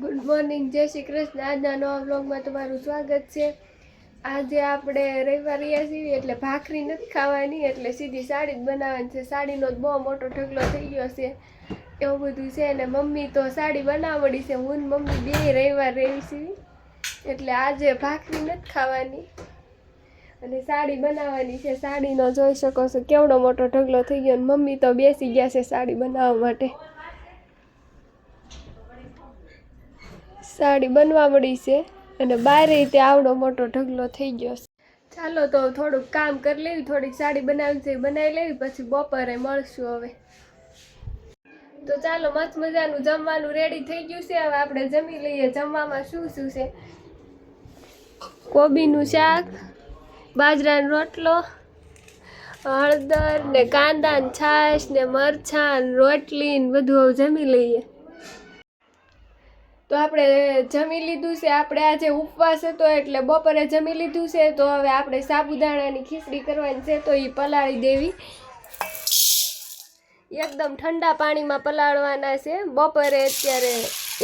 Good morning, જય શ્રી કૃષ્ણ। આજના નવા વ્લોગમાં તમારું સ્વાગત છે। આજે આપણે રવિવાર રહ્યા છીએ એટલે ભાખરી નથી ખાવાની, એટલે સીધી સાડી જ બનાવવાની છે। સાડીનો બહુ મોટો ઢગલો થઈ ગયો છે, એવું બધું છે ને। મમ્મી તો સાડી બનાવડી છે, હું ને મમ્મી બે રવિવાર રહી છીએ એટલે આજે ભાખરી નથી ખાવાની અને સાડી બનાવવાની છે। સાડીનો જોઈ શકો છો કેવડો મોટો ઢગલો થઈ ગયો, મમ્મી તો બેસી ગયા છે સાડી બનાવવા માટે। साड़ी बनवा मળી છે અને બારે તે આવડો મોટો ઢગલો થઈ ગયો છે। ચાલો તો થોડુંક કામ કરી લેવી, થોડીક સાડી બનાવવી છે બનાવી લેવી, પછી બપોરે મળશું હવે। તો ચાલો, મસ્ત મજાનું જમવાનું રેડી થઈ ગયું છે, હવે આપણે જમી લઈએ। જમવામાં શું શું છે? કોબીનું શાક, બાજરાનો રોટલો, હળદર ને કાંદા ને છાશ ને મરચાં ને રોટલી ને બધું જમી લઈએ। તો આપણે જમી લીધું છે। આપણે આજે ઉપવાસ હતો એટલે બપોરે જમી લીધું છે। તો હવે આપણે સાબુદાણાની ખીચડી કરવાની છે, તો એ પલાળી દેવી। એકદમ ઠંડા પાણીમાં પલાળવાના છે। બપોરે અત્યારે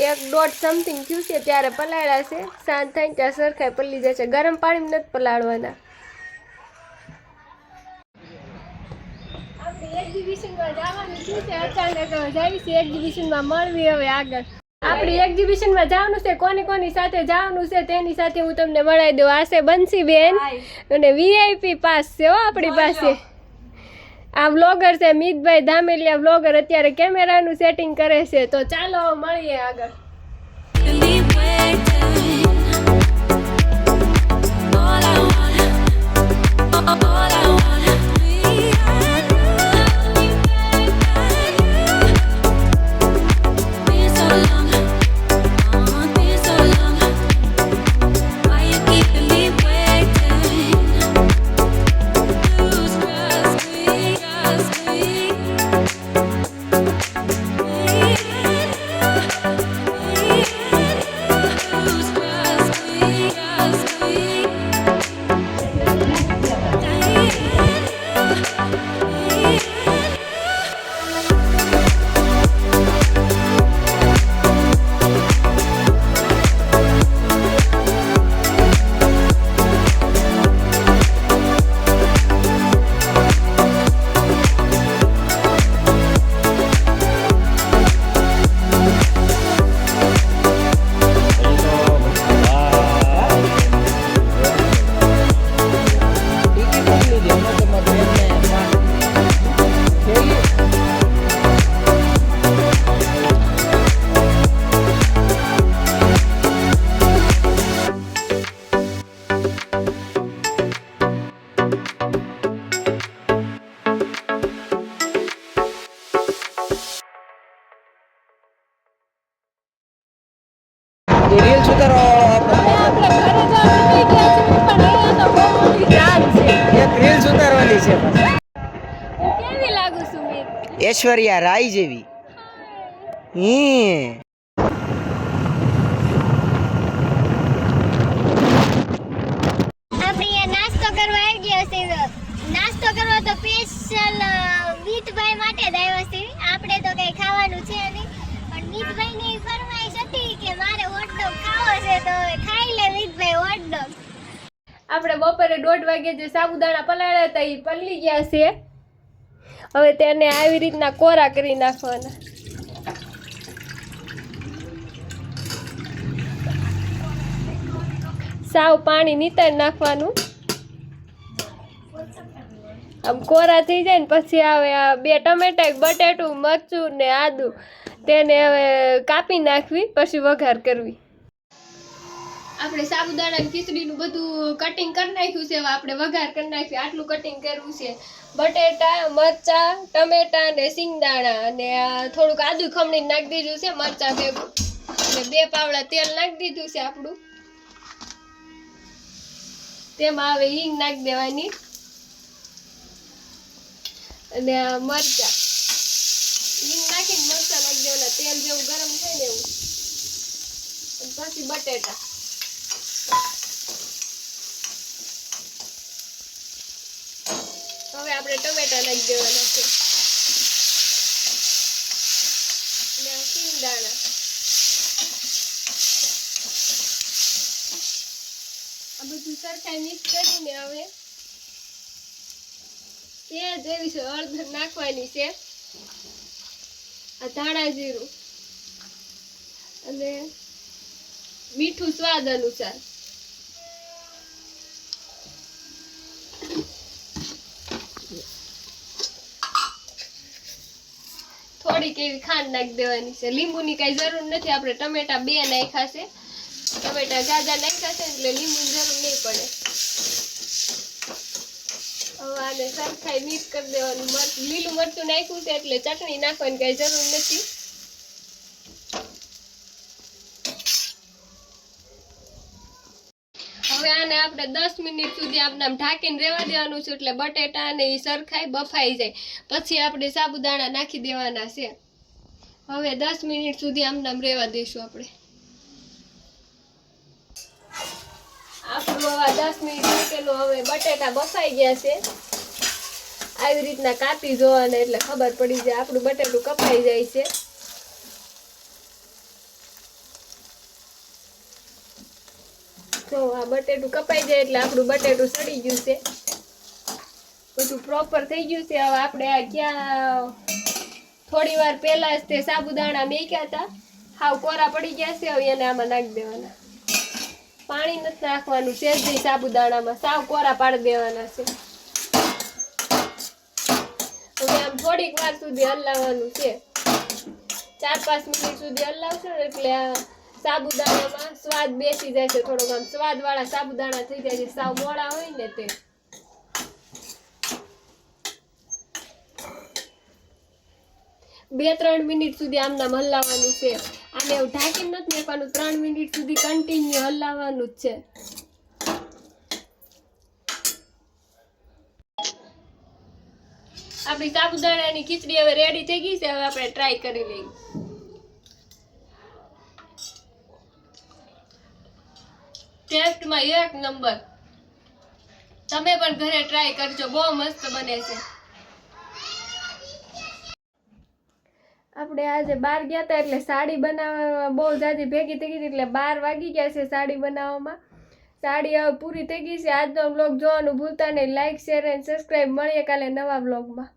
1-1:30 સમથિંગ થયું છે ત્યારે પલાળ્યા છે, સાંજ થાય ત્યાં સરખાઈ પલળી જશે। ગરમ પાણીમાં નથી પલાળવાના। આપણે એક્ઝિબિશનમાં જવાનું શું છે, અચાનક જાવી છે એક્ઝિબિશનમાં, મળવી હવે આગળ। આપણી એક્ઝિબિશનમાં જવાનું છે, કોની સાથે જવાનું છે તેની સાથે હું તમને મળાવી દઉં। આ છે બંસીબેન અને વીઆઈપી પાસ છે હો આપણી પાસે। આ વ્લોગર છે મિતભાઈ ધામેલિયા વ્લોગર, અત્યારે કેમેરાનું સેટિંગ કરે છે। તો ચાલો મળીએ આગળ। રીલ્સ ઉતારો એક રીલ્સ ઉતારવાની છે। કેવી લાગુ સુમિત? ऐश्वर्या राय જેવી। આપણે નાસ્તો કરવા આવી ગયા છે। નાસ્તો કરવા તો સ્પેશિયલ મીતભાઈ માટે જ આવ્યા છે। આપણે તો કઈ ખાવાનું છે નહીં, પણ મીતભાઈની ફરમાઈશ હતી કે મારે હોટડોગ ખાવો છે, તો ખાઈ લે મીતભાઈ હોટડોગ। આપણે બપોરે 1:30 વાગે જે સાબુદાણા પલાળ્યા હતા એ પલળી ગયા છે। હવે તેને આવી રીતના કોરા કરી નાખવાના। સાવ પાણી નીતારી નાખવાનું। આમ કોરા થઈ જાય ને પછી આવે આ 2 ટમેટા, બટેટું, મરચું ને આદુ, તેને હવે કાપી નાખવી, પછી વઘાર કરવી। આપણે સાબુદાણા ખીચડીનું બધું કટિંગ કરી નાખ્યું છે, હવે આપણે વઘાર કરી નાખીએ। આટલું કટિંગ કરવું છે, બટેટા, મરચા, ટમેટા ને સિંગદાણા અને થોડુંક આદુ ખમણી નાખી દીધું છે મરચા ભેગું, અને 2 પાવડા તેલ નાખી દીધું છે આપણું। તેમાં હવે હિંગ નાખી દેવાની અને મરચા, હિંગ નાખીને મરચા નાખી દેવાના, તેલ જેવું ગરમ થાય ને એવું, પછી બટેટા। હવે આપણે ટમેટા નાખી દેવાના છે અને સિંગદાણા। બધું સરખાઈ મિક્સ કરીને હવે જેવી છે હળદર નાખવાની છે, આ ધાણા જીરું અને મીઠું સ્વાદ અનુસાર. થોડીક એવી ખાંડ નાખી દેવાની છે. લીંબુની કઈ જરૂર નથી, આપણે ટમેટા 2 નાખ્યા છે, ટમેટા જાજા નાખ્યા છે એટલે લીંબુની જરૂર નહીં પડે. હવે આને સરખાઈ મિક્સ કરી દેવાનું. લીલું મરચું નાખ્યું છે એટલે ચટણી નાખવાની કઈ જરૂર નથી. હવે આને આપણે 10 મિનિટ સુધી આપણે ઢાંકીને રહેવા દેવાનું છે એટલે બટેટા અને એ સરખાઈ બફાઈ જાય. પછી આપણે સાબુદાણા નાખી દેવાના છે. હવે 10 મિનિટ સુધી આમ રહેવા દઈશું આપણે. આપણું હવે 10 મિનિટ મૂકેલું, હવે બટેટા બફાઈ ગયા છે. આવી રીતના કાપી જોવાના એટલે ખબર પડી જાય આપણું બટેટું કપાઈ જાય છે. તો આ બટેટું કપાઈ જાય એટલે આપણું બટેટું સડી ગયું છે, બધું પ્રોપર થઈ ગયું છે. હવે આપણે આ ક્યાં થોડી વાર પહેલા જ તે સાબુદાણા મેક્યા હતા, હાવ કોરા પડી ગયા છે. હવે એને આમાં નાખી દેવાના. પાણી નથી નાખવાનું, સેજ સાબુદાણામાં સાવ કોરા પાડી દેવાના છે. હવે આમ થોડીક વાર સુધી હલાવવાનું છે, 4-5 મિનિટ સુધી હલાવશો ને એટલે આ સાબુદાણામાં સ્વાદ બેસી જાય છે. થોડોક આમ સ્વાદ વાળા સાબુદાણા થઈ જાય છે, સાવ મોળા હોય ને તે. 2-3 મિનિટ સુધી આમનામ હલાવવાનું છે. આને એવું ઢાંકીને નથી નાખવાનું, 3 મિનિટ સુધી કન્ટિન્યુ હલાવવાનું જ છે. આપણી સાબુદાણાની ખીચડી હવે રેડી થઈ ગઈ છે. હવે આપણે ટ્રાય કરી લઈએ. ટેસ્ટમાં 1 નંબર. તમે પણ ઘરે ટ્રાય કરજો, બહુ મસ્ત બને છે. આપણે આજે બહાર ગયા હતા એટલે સાડી બનાવવામાં બહુ જાજી ભેગી થઈ ગઈ એટલે 12 વાગી ગયા છે સાડી બનાવવામાં. સાડી હવે પૂરી થઈ ગઈ છે. આજનો બ્લોગ જોવાનું ભૂલતા નહીં. લાઈક, શેર અને સબસ્ક્રાઈબ. મળીએ કાલે નવા બ્લોગમાં.